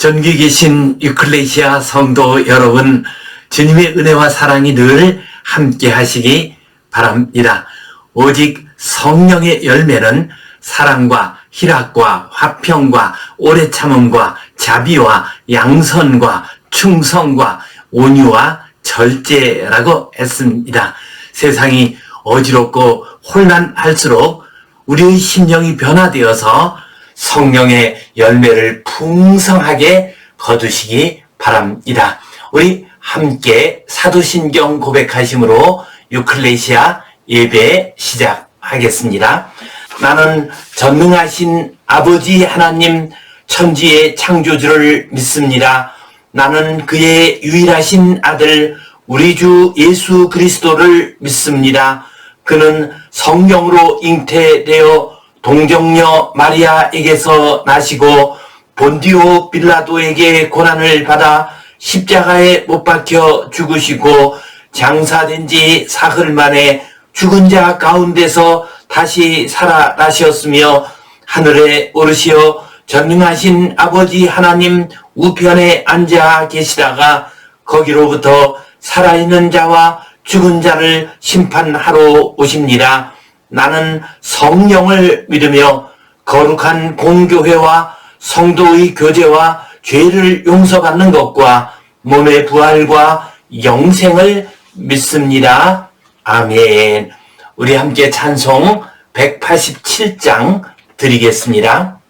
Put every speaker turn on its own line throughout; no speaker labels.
전국에 계신 유클레시아 성도 여러분, 주님의 은혜와 사랑이 늘 함께 하시기 바랍니다. 오직 성령의 열매는 사랑과 희락과 화평과 오래 참음과 자비와 양선과 충성과 온유와 절제라고 했습니다. 세상이 어지럽고 혼란할수록 우리의 심령이 변화되어서 성령의 열매를 풍성하게 거두시기 바랍니다. 우리 함께 사도신경 고백하심으로 유클레시아 예배 시작하겠습니다. 나는 전능하신 아버지 하나님 천지의 창조주를 믿습니다. 나는 그의 유일하신 아들 우리 주 예수 그리스도를 믿습니다. 그는 성령으로 잉태되어 동정녀 마리아에게서 나시고 본디오 빌라도에게 고난을 받아 십자가에 못 박혀 죽으시고 장사된 지 사흘 만에 죽은 자 가운데서 다시 살아나셨으며 하늘에 오르시어 전능하신 아버지 하나님 우편에 앉아 계시다가 거기로부터 살아있는 자와 죽은 자를 심판하러 오십니다. 나는 성령을 믿으며 거룩한 공교회와 성도의 교제와 죄를 용서받는 것과 몸의 부활과 영생을 믿습니다. 아멘. 우리 함께 찬송 187장 드리겠습니다.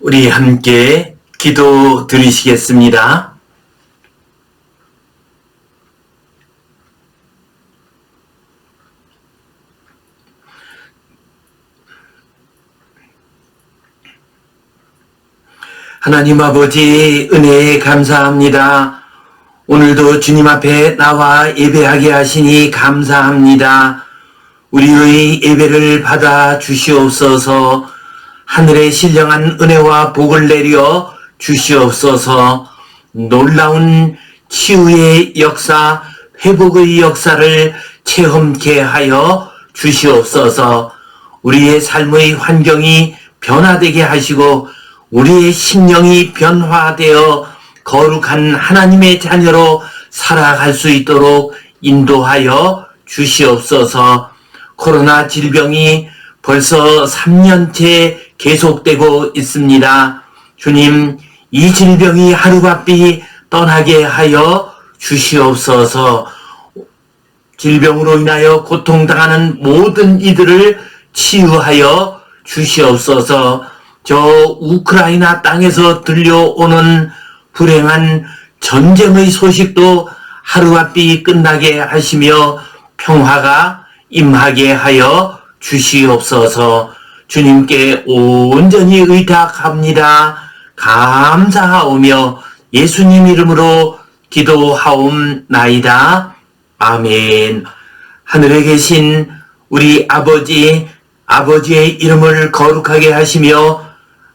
우리 함께 기도 드리시겠습니다. 하나님 아버지 은혜에 감사합니다. 오늘도 주님 앞에 나와 예배하게 하시니 감사합니다. 우리의 예배를 받아 주시옵소서. 하늘의 신령한 은혜와 복을 내려 주시옵소서. 놀라운 치유의 역사, 회복의 역사를 체험케 하여 주시옵소서. 우리의 삶의 환경이 변화되게 하시고 우리의 심령이 변화되어 거룩한 하나님의 자녀로 살아갈 수 있도록 인도하여 주시옵소서. 코로나 질병이 벌써 3년째 계속되고 있습니다. 주님, 이 질병이 하루바삐 떠나게 하여 주시옵소서. 질병으로 인하여 고통당하는 모든 이들을 치유하여 주시옵소서. 저 우크라이나 땅에서 들려오는 불행한 전쟁의 소식도 하루바삐 끝나게 하시며 평화가 임하게 하여 주시옵소서. 주님께 온전히 의탁합니다. 감사하오며 예수님 이름으로 기도하옵나이다. 아멘. 하늘에 계신 우리 아버지, 아버지의 이름을 거룩하게 하시며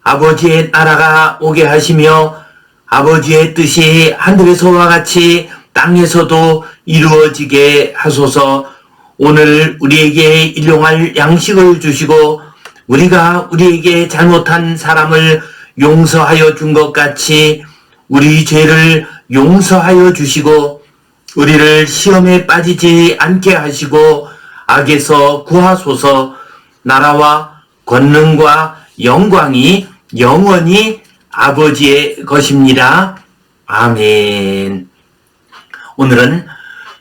아버지의 나라가 오게 하시며 아버지의 뜻이 하늘에서와 같이 땅에서도 이루어지게 하소서. 오늘 우리에게 일용할 양식을 주시고 우리가 우리에게 잘못한 사람을 용서하여 준 것 같이 우리 죄를 용서하여 주시고 우리를 시험에 빠지지 않게 하시고 악에서 구하소서. 나라와 권능과 영광이 영원히 아버지의 것입니다. 아멘. 오늘은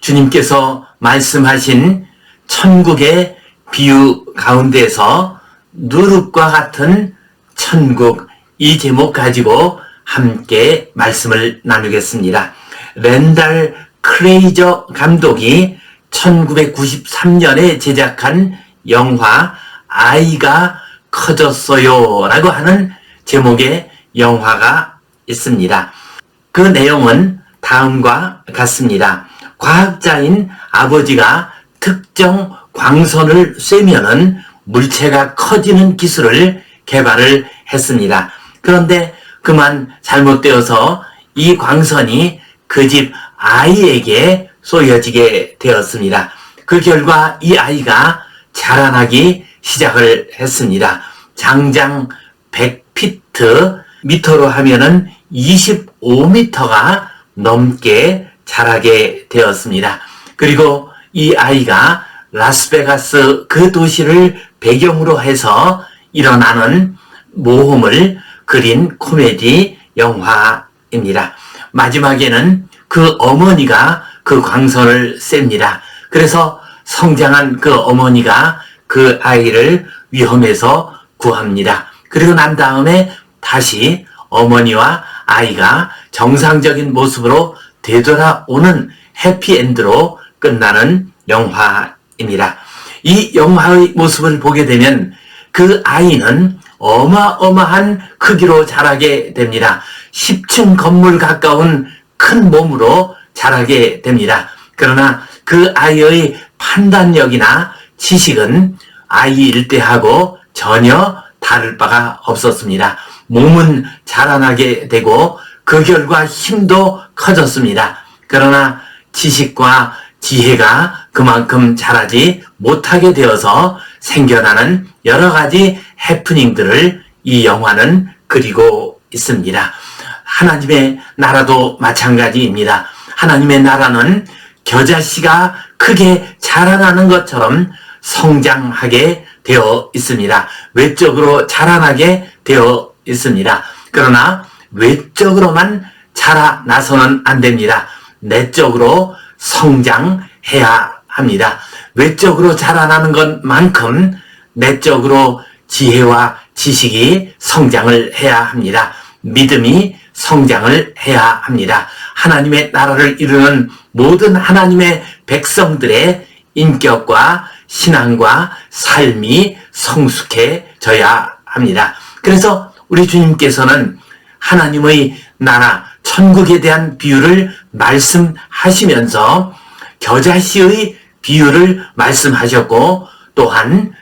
주님께서 말씀하신 천국의 비유 가운데서 누룩과 같은 천국, 이 제목 가지고 함께 말씀을 나누겠습니다. 랜달 크레이저 감독이 1993년에 제작한 영화 아이가 커졌어요 라고 하는 제목의 영화가 있습니다. 그 내용은 다음과 같습니다. 과학자인 아버지가 특정 광선을 쐬면은 물체가 커지는 기술을 개발을 했습니다. 그런데 그만 잘못되어서 이 광선이 그 집 아이에게 쏘여지게 되었습니다. 그 결과 이 아이가 자라나기 시작을 했습니다. 장장 100피트, 미터로 하면은 25미터가 넘게 자라게 되었습니다. 그리고 이 아이가 라스베가스 그 도시를 배경으로 해서 일어나는 모험을 그린 코미디 영화입니다. 마지막에는 그 어머니가 그 광선을 쐭니다. 그래서 성장한 그 어머니가 그 아이를 위험에서 구합니다. 그리고 난 다음에 다시 어머니와 아이가 정상적인 모습으로 되돌아오는 해피엔드로 끝나는 영화입니다. 이 영화의 모습을 보게 되면 그 아이는 어마어마한 크기로 자라게 됩니다. 10층 건물 가까운 큰 몸으로 자라게 됩니다. 그러나 그 아이의 판단력이나 지식은 아이일 때하고 전혀 다를 바가 없었습니다. 몸은 자라나게 되고 그 결과 힘도 커졌습니다. 그러나 지식과 지혜가 그만큼 자라지 못하게 되어서 생겨나는 여러 가지 해프닝들을 이 영화는 그리고 있습니다. 하나님의 나라도 마찬가지입니다. 하나님의 나라는 겨자씨가 크게 자라나는 것처럼 성장하게 되어 있습니다. 외적으로 자라나게 되어 있습니다. 그러나 외적으로만 자라나서는 안 됩니다. 내적으로 성장해야 합니다. 외적으로 자라나는 것만큼 내적으로 지혜와 지식이 성장을 해야 합니다. 믿음이 성장을 해야 합니다. 하나님의 나라를 이루는 모든 하나님의 백성들의 인격과 신앙과 삶이 성숙해져야 합니다. 그래서 우리 주님께서는 하나님의 나라, 천국에 대한 비유를 말씀하시면서 겨자씨의 비유를 말씀하셨고 또한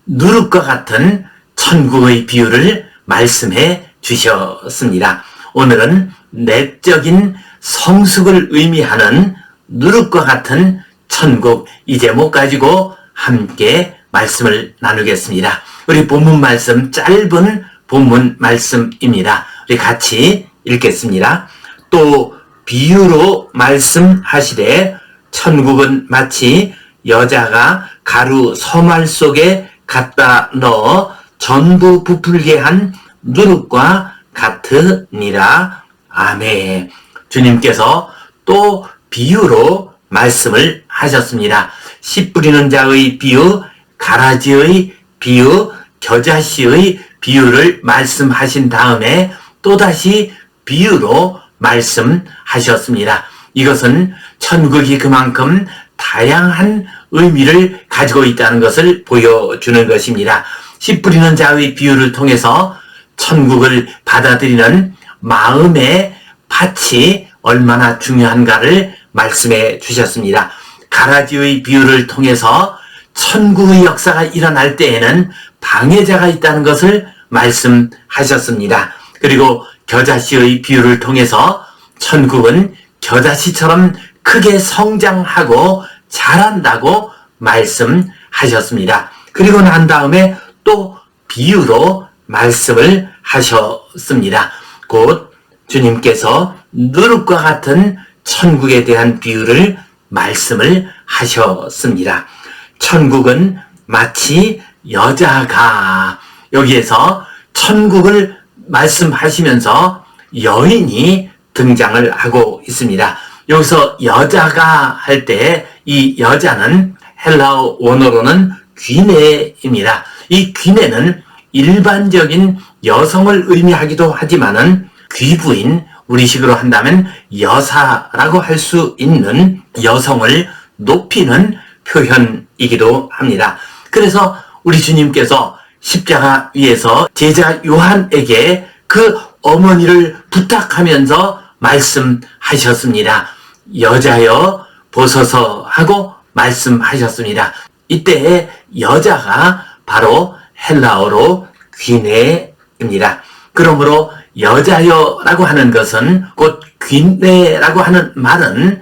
누룩과 같은 천국의 비유를 말씀해 주셨습니다. 오늘은 내적인 성숙을 의미하는 누룩과 같은 천국, 이 제목 가지고 함께 말씀을 나누겠습니다. 우리 본문 말씀, 짧은 본문 말씀입니다. 우리 같이 읽겠습니다. 또 비유로 말씀하시되 천국은 마치 여자가 가루 서말 속에 갖다 넣어 전부 부풀게 한 누룩과 같으니라. 아멘. 주님께서 또 비유로 말씀을 하셨습니다. 씨 뿌리는 자의 비유, 가라지의 비유, 겨자씨의 비유를 말씀하신 다음에 또다시 비유로 말씀하셨습니다. 이것은 천국이 그만큼 다양한 의미를 가지고 있다는 것을 보여주는 것입니다. 씨 뿌리는 자의 비유를 통해서 천국을 받아들이는 마음의 밭이 얼마나 중요한가를 말씀해 주셨습니다. 가라지의 비유를 통해서 천국의 역사가 일어날 때에는 방해자가 있다는 것을 말씀하셨습니다. 그리고 겨자씨의 비유를 통해서 천국은 겨자씨처럼 크게 성장하고 자란다고 말씀하셨습니다. 그리고 난 다음에 또 비유로 말씀을 하셨습니다. 곧 주님께서 누룩과 같은 천국에 대한 비유를 말씀을 하셨습니다. 천국은 마치 여자가, 여기에서 천국을 말씀하시면서 여인이 등장을 하고 있습니다. 여기서 여자가 할 때 이 여자는 헬라어 원어로는 귀네입니다. 이 귀네는 일반적인 여성을 의미하기도 하지만은 귀부인, 우리식으로 한다면 여사라고 할 수 있는 여성을 높이는 표현이기도 합니다. 그래서 우리 주님께서 십자가 위에서 제자 요한에게 그 어머니를 부탁하면서 말씀하셨습니다. 여자여 보소서 하고 말씀하셨습니다. 이때 여자가 바로 헬라어로 귀네입니다. 그러므로 여자여라고 하는 것은 곧 귀네라고 하는 말은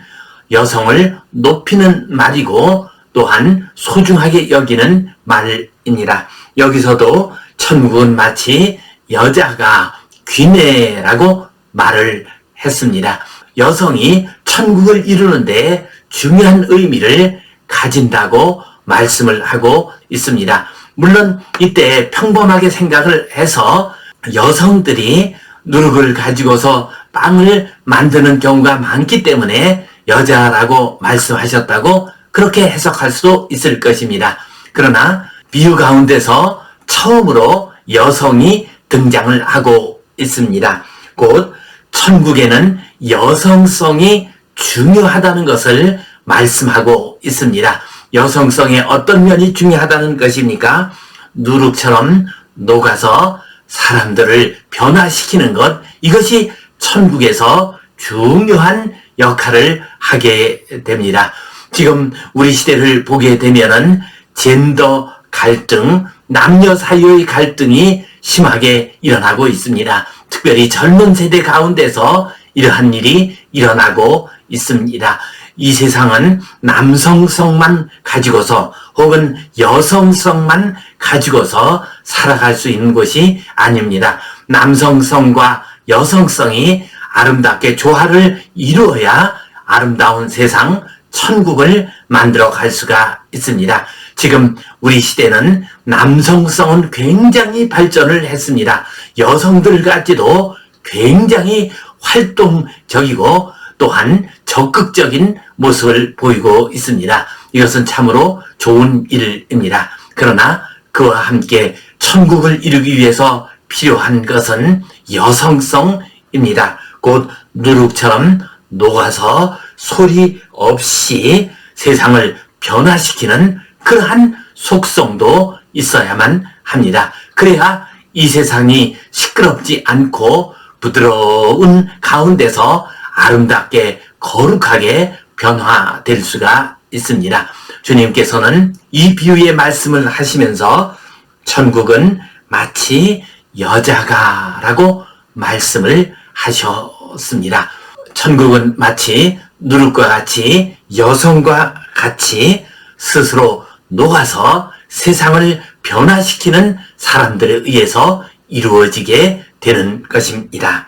여성을 높이는 말이고 또한 소중하게 여기는 말입니다. 여기서도 천국은 마치 여자가 귀네라고 말을 했습니다. 여성이 천국을 이루는데 중요한 의미를 가진다고 말씀을 하고 있습니다. 물론 이때 평범하게 생각을 해서 여성들이 누룩을 가지고서 빵을 만드는 경우가 많기 때문에 여자라고 말씀하셨다고 그렇게 해석할 수도 있을 것입니다. 그러나 비유 가운데서 처음으로 여성이 등장을 하고 있습니다. 곧 천국에는 여성성이 중요하다는 것을 말씀하고 있습니다. 여성성의 어떤 면이 중요하다는 것입니까? 누룩처럼 녹아서 사람들을 변화시키는 것, 이것이 천국에서 중요한 역할을 하게 됩니다. 지금 우리 시대를 보게 되면은 젠더 갈등, 남녀 사이의 갈등이 심하게 일어나고 있습니다. 특별히 젊은 세대 가운데서 이러한 일이 일어나고 있습니다. 이 세상은 남성성만 가지고서 혹은 여성성만 가지고서 살아갈 수 있는 것이 아닙니다. 남성성과 여성성이 아름답게 조화를 이루어야 아름다운 세상, 천국을 만들어 갈 수가 있습니다. 지금 우리 시대는 남성성은 굉장히 발전을 했습니다. 여성들까지도 굉장히 활동적이고 또한 적극적인 모습을 보이고 있습니다. 이것은 참으로 좋은 일입니다. 그러나 그와 함께 천국을 이루기 위해서 필요한 것은 여성성입니다. 곧 누룩처럼 녹아서 소리 없이 세상을 변화시키는 그러한 속성도 있어야만 합니다. 그래야 이 세상이 시끄럽지 않고 부드러운 가운데서 아름답게 거룩하게 변화될 수가 있습니다. 주님께서는 이 비유의 말씀을 하시면서 천국은 마치 여자가 라고 말씀을 하셨습니다. 천국은 마치 누룩과 같이 여성과 같이 스스로 녹아서 세상을 변화시키는 사람들에 의해서 이루어지게 되는 것입니다.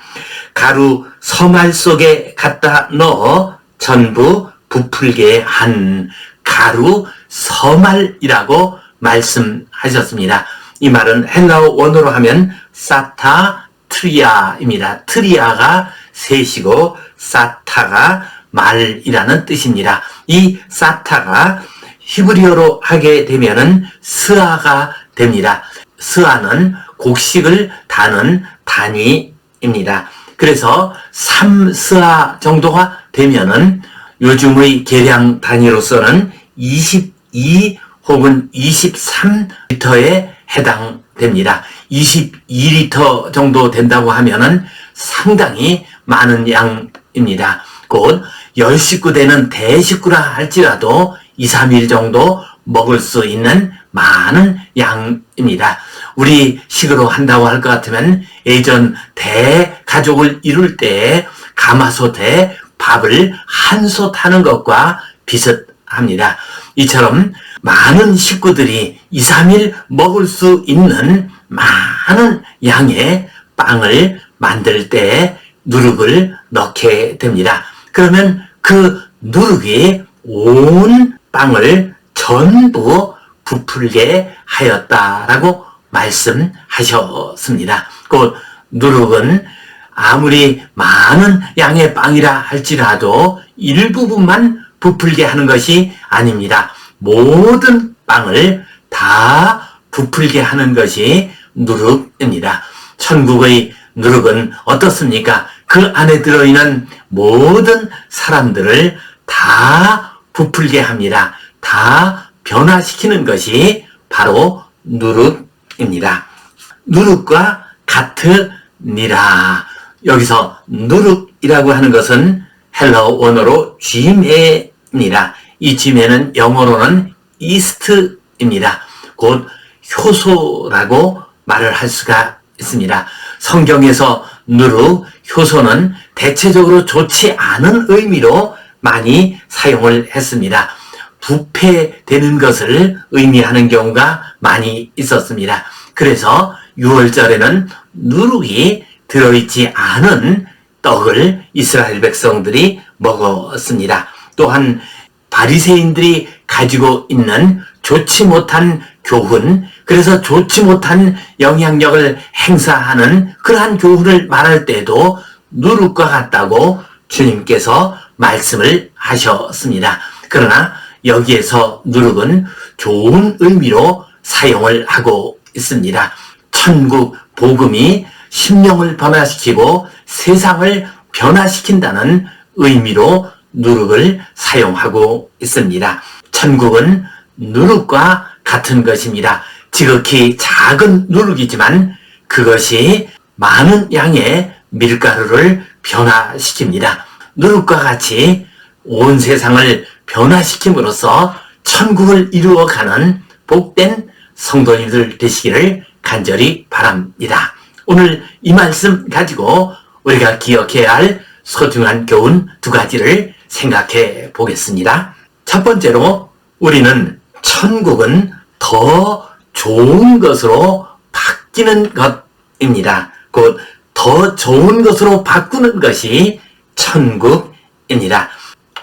가루 서말 속에 갖다 넣어 전부 부풀게 한 가루 서말이라고 말씀하셨습니다. 이 말은 헬라어 원어로 하면 사타트리아입니다. 트리아가 셋이고 사타가 말이라는 뜻입니다. 이 사타가 히브리어로 하게 되면은 스아가 됩니다. 스아는 곡식을 다는 단위입니다. 그래서 3스아 정도가 되면은 요즘의 계량 단위로서는 22 혹은 23리터에 해당됩니다. 22리터 정도 된다고 하면은 상당히 많은 양입니다. 곧 10식구 되는 대식구라 할지라도 2, 3일 정도 먹을 수 있는 많은 양입니다. 우리 식으로 한다고 할 것 같으면 예전 대가족을 이룰 때 가마솥에 밥을 한 솥 하는 것과 비슷합니다. 이처럼 많은 식구들이 2, 3일 먹을 수 있는 많은 양의 빵을 만들 때 누룩을 넣게 됩니다. 그러면 그 누룩이 온 빵을 전부 부풀게 하였다라고 말씀하셨습니다. 곧 누룩은 아무리 많은 양의 빵이라 할지라도 일부분만 부풀게 하는 것이 아닙니다. 모든 빵을 다 부풀게 하는 것이 누룩입니다. 천국의 누룩은 어떻습니까? 그 안에 들어있는 모든 사람들을 다 부풀게 합니다. 다 변화시키는 것이 바로 누룩입니다. 누룩과 같으니라. 여기서 누룩이라고 하는 것은 헬라어 원어로 쥐매입니다. 이 쥐매는 영어로는 이스트입니다. 곧 효소라고 말을 할 수가 있습니다. 성경에서 누룩, 효소는 대체적으로 좋지 않은 의미로 많이 사용을 했습니다. 부패되는 것을 의미하는 경우가 많이 있었습니다. 그래서 6월절에는 누룩이 들어있지 않은 떡을 이스라엘 백성들이 먹었습니다. 또한 바리새인들이 가지고 있는 좋지 못한 교훈, 그래서 좋지 못한 영향력을 행사하는 그러한 교훈을 말할 때도 누룩과 같다고 주님께서 말씀을 하셨습니다. 그러나 여기에서 누룩은 좋은 의미로 사용을 하고 있습니다. 천국 복음이 심령을 변화시키고 세상을 변화시킨다는 의미로 누룩을 사용하고 있습니다. 천국은 누룩과 같은 것입니다. 지극히 작은 누룩이지만 그것이 많은 양의 밀가루를 변화시킵니다. 누룩과 같이 온 세상을 변화시킴으로써 천국을 이루어가는 복된 성도님들 되시기를 간절히 바랍니다. 오늘 이 말씀 가지고 우리가 기억해야 할 소중한 교훈 두 가지를 생각해 보겠습니다. 첫 번째로 우리는 천국은 더 좋은 것으로 바뀌는 것입니다. 곧 더 좋은 것으로 바꾸는 것이 천국입니다.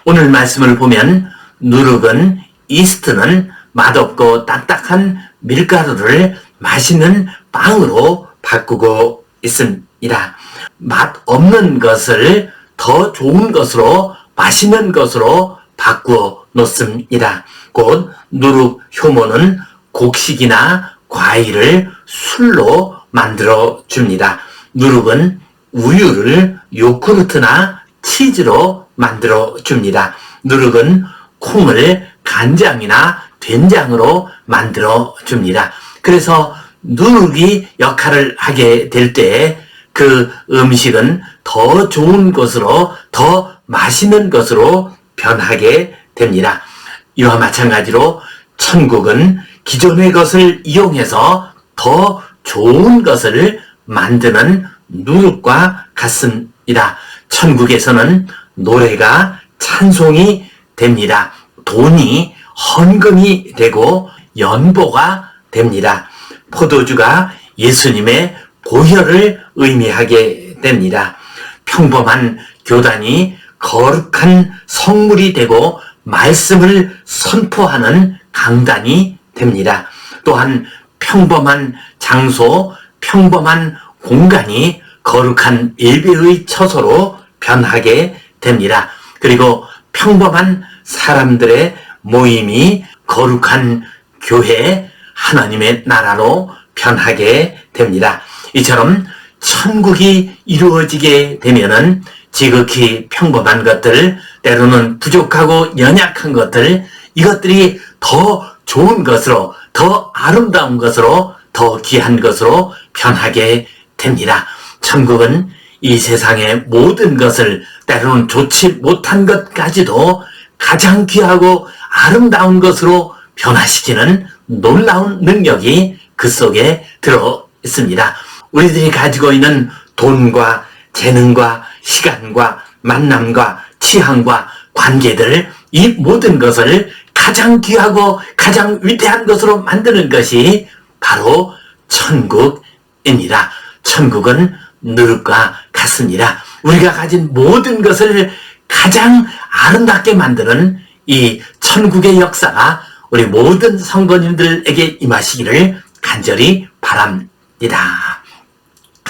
오늘 말씀을 보면 누룩은 이스트는 맛없고 딱딱한 밀가루를 맛있는 빵으로 바꾸고 있습니다. 맛 없는 것을 더 좋은 것으로 맛있는 것으로 바꾸어 놓습니다. 곧 누룩 효모는 곡식이나 과일을 술로 만들어 줍니다. 누룩은 우유를 요구르트나 치즈로 만들어 줍니다. 누룩은 콩을 간장이나 된장으로 만들어 줍니다. 그래서 누룩이 역할을 하게 될 때 그 음식은 더 좋은 것으로 더 맛있는 것으로 변하게 됩니다. 이와 마찬가지로 천국은 기존의 것을 이용해서 더 좋은 것을 만드는 누룩과 같습니다. 천국에서는 노래가 찬송이 됩니다. 돈이 헌금이 되고 연보가 됩니다. 포도주가 예수님의 보혈을 의미하게 됩니다. 평범한 교단이 거룩한 성물이 되고 말씀을 선포하는 강단이 됩니다. 또한 평범한 장소, 평범한 공간이 거룩한 예배의 처소로 변하게 됩니다. 그리고 평범한 사람들의 모임이 거룩한 교회, 하나님의 나라로 변하게 됩니다. 이처럼 천국이 이루어지게 되면은 지극히 평범한 것들, 때로는 부족하고 연약한 것들, 이것들이 더 좋은 것으로, 더 아름다운 것으로, 더 귀한 것으로 변하게 됩니다. 천국은 이 세상의 모든 것을, 때로는 좋지 못한 것까지도 가장 귀하고 아름다운 것으로 변화시키는 놀라운 능력이 그 속에 들어 있습니다. 우리들이 가지고 있는 돈과 재능과 시간과 만남과 취향과 관계들, 이 모든 것을 가장 귀하고 가장 위대한 것으로 만드는 것이 바로 천국입니다. 천국은 누룩과 같습니다. 우리가 가진 모든 것을 가장 아름답게 만드는 이 천국의 역사가 우리 모든 성도님들에게 임하시기를 간절히 바랍니다.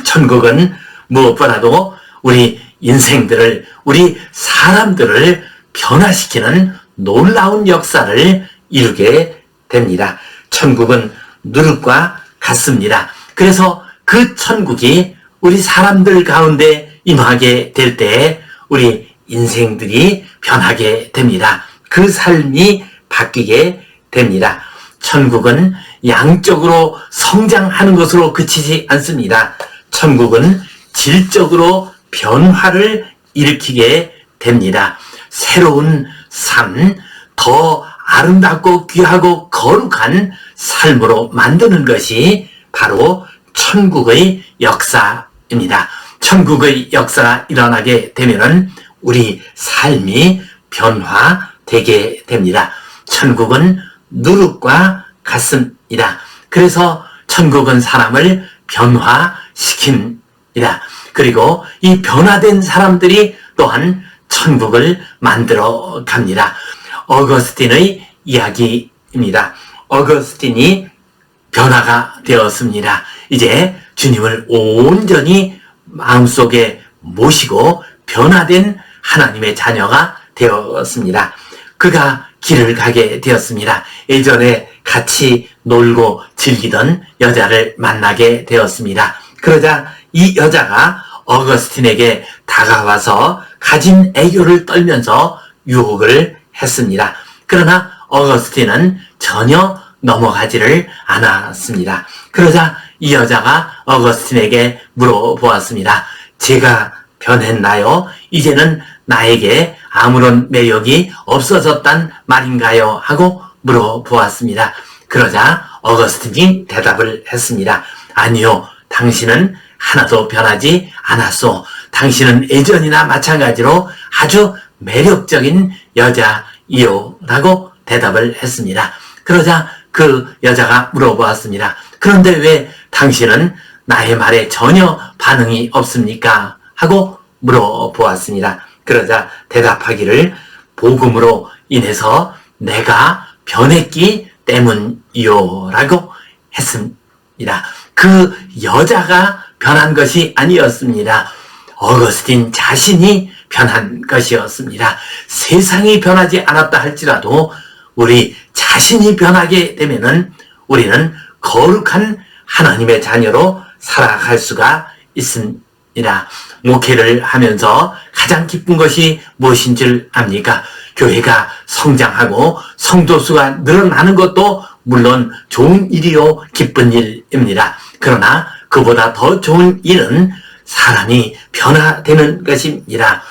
천국은 무엇보다도 우리 인생들을, 우리 사람들을 변화시키는 놀라운 역사를 이루게 됩니다. 천국은 누룩과 같습니다. 그래서 그 천국이 우리 사람들 가운데 임하게 될 때 우리 인생들이 변하게 됩니다. 그 삶이 바뀌게 됩니다. 천국은 양적으로 성장하는 것으로 그치지 않습니다. 천국은 질적으로 변화를 일으키게 됩니다. 새로운 삶, 더 아름답고 귀하고 거룩한 삶으로 만드는 것이 바로 천국의 역사입니다. 천국의 역사가 일어나게 되면은 우리 삶이 변화되게 됩니다. 천국은 누룩과 같습니다. 그래서 천국은 사람을 변화시킵니다. 그리고 이 변화된 사람들이 또한 천국을 만들어 갑니다. 어거스틴의 이야기입니다. 어거스틴이 변화가 되었습니다. 이제 주님을 온전히 마음속에 모시고 변화된 하나님의 자녀가 되었습니다. 그가 길을 가게 되었습니다. 예전에 같이 놀고 즐기던 여자를 만나게 되었습니다. 그러자 이 여자가 어거스틴에게 다가와서 가진 애교를 떨면서 유혹을 했습니다. 그러나 어거스틴은 전혀 넘어가지를 않았습니다. 그러자 이 여자가 어거스틴에게 물어보았습니다. 제가 변했나요? 이제는 나에게 아무런 매력이 없어졌단 말인가요? 하고 물어보았습니다. 그러자 어거스틴이 대답을 했습니다. 아니요, 당신은 하나도 변하지 않았소. 당신은 예전이나 마찬가지로 아주 매력적인 여자이요. 라고 대답을 했습니다. 그러자 그 여자가 물어보았습니다. 그런데 왜 당신은 나의 말에 전혀 반응이 없습니까? 하고 물어보았습니다. 그러자 대답하기를 복음으로 인해서 내가 변했기 때문이요. 라고 했습니다. 그 여자가 변한 것이 아니었습니다. 어거스틴 자신이 변한 것이었습니다. 세상이 변하지 않았다 할지라도 우리 자신이 변하게 되면은 우리는 거룩한 하나님의 자녀로 살아갈 수가 있습니다. 목회를 하면서 가장 기쁜 것이 무엇인 줄 압니까? 교회가 성장하고 성도 수가 늘어나는 것도 물론 좋은 일이요, 기쁜 일입니다. 그러나 그보다 더 좋은 일은 사람이 변화되는 것입니다.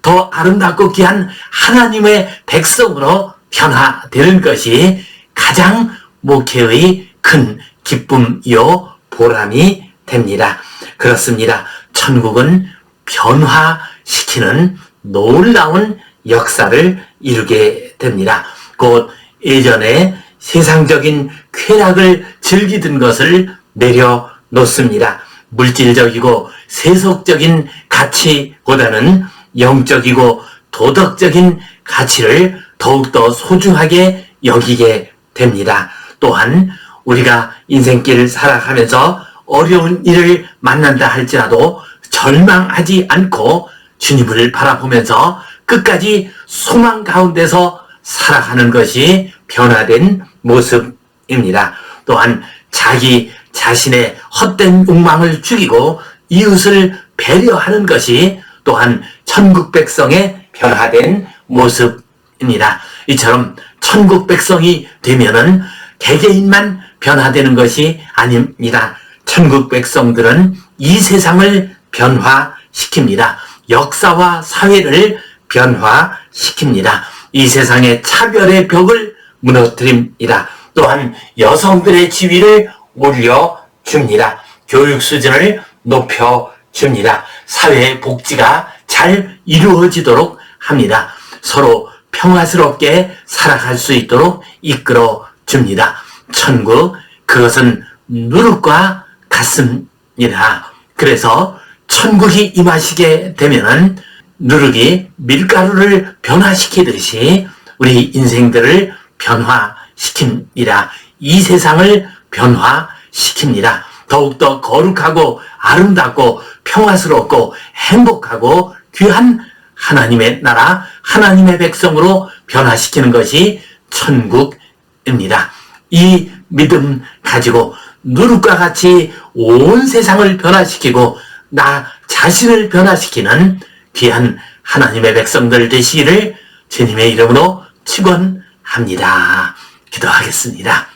더 아름답고 귀한 하나님의 백성으로 변화되는 것이 가장 목회의 큰 기쁨이요 보람이 됩니다. 그렇습니다. 천국은 변화시키는 놀라운 역사를 이루게 됩니다. 곧 예전에 세상적인 쾌락을 즐기던 것을 내려놓습니다. 물질적이고 세속적인 가치보다는 영적이고 도덕적인 가치를 더욱더 소중하게 여기게 됩니다. 또한 우리가 인생길 살아가면서 어려운 일을 만난다 할지라도 절망하지 않고 주님을 바라보면서 끝까지 소망 가운데서 살아가는 것이 변화된 모습입니다. 또한 자기 자신의 헛된 욕망을 죽이고 이웃을 배려하는 것이 또한 천국 백성의 변화된 모습입니다. 이처럼 천국 백성이 되면은 개개인만 변화되는 것이 아닙니다. 천국 백성들은 이 세상을 변화시킵니다. 역사와 사회를 변화시킵니다. 이 세상의 차별의 벽을 무너뜨립니다. 또한 여성들의 지위를 올려줍니다. 교육 수준을 높여줍니다. 사회 복지가 잘 이루어지도록 합니다. 서로 평화스럽게 살아갈 수 있도록 이끌어줍니다. 천국, 그것은 누룩과 같습니다. 그래서 천국이 임하시게 되면은 누룩이 밀가루를 변화시키듯이 우리 인생들을 변화시킵니다. 이 세상을 변화시킵니다. 더욱더 거룩하고 아름답고 평화스럽고 행복하고 귀한 하나님의 나라, 하나님의 백성으로 변화시키는 것이 천국입니다. 이 믿음 가지고 누룩과 같이 온 세상을 변화시키고 나 자신을 변화시키는 귀한 하나님의 백성들 되시기를 주님의 이름으로 축원합니다. 기도하겠습니다.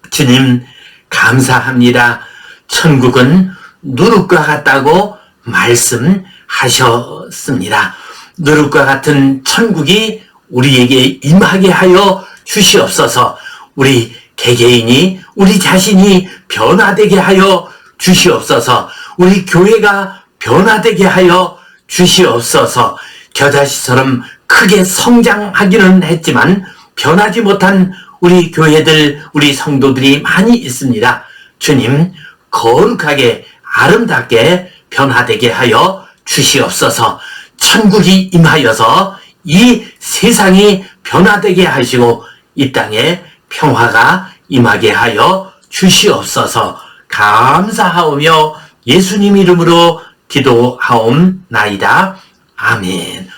주님 감사합니다. 천국은 누룩과 같다고 말씀하셨습니다. 누룩과 같은 천국이 우리에게 임하게 하여 주시옵소서. 우리 개개인이 우리 자신이 변화되게 하여 주시옵소서. 우리 교회가 변화되게 하여 주시옵소서. 겨자씨처럼 크게 성장하기는 했지만 변하지 못한 우리 교회들, 우리 성도들이 많이 있습니다. 주님, 거룩하게 아름답게 변화되게 하여 주시옵소서. 천국이 임하여서 이 세상이 변화되게 하시고 이 땅에 평화가 임하게 하여 주시옵소서. 감사하오며 예수님 이름으로 기도하옵나이다. 아멘.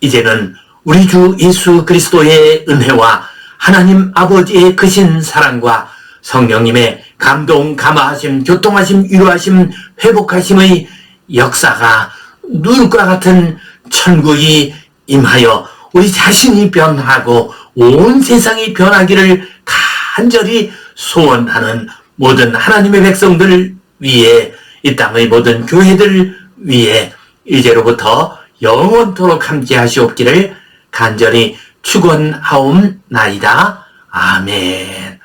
이제는 우리 주 예수 그리스도의 은혜와 하나님 아버지의 크신 사랑과 성령님의 감동, 감화하심, 교통하심, 위로하심, 회복하심의 역사가 누룩과 같은 천국이 임하여 우리 자신이 변하고 온 세상이 변하기를 간절히 소원하는 모든 하나님의 백성들 위에, 이 땅의 모든 교회들 위에 이제로부터 영원토록 함께 하시옵기를 간절히 축원하옵나이다. 아멘.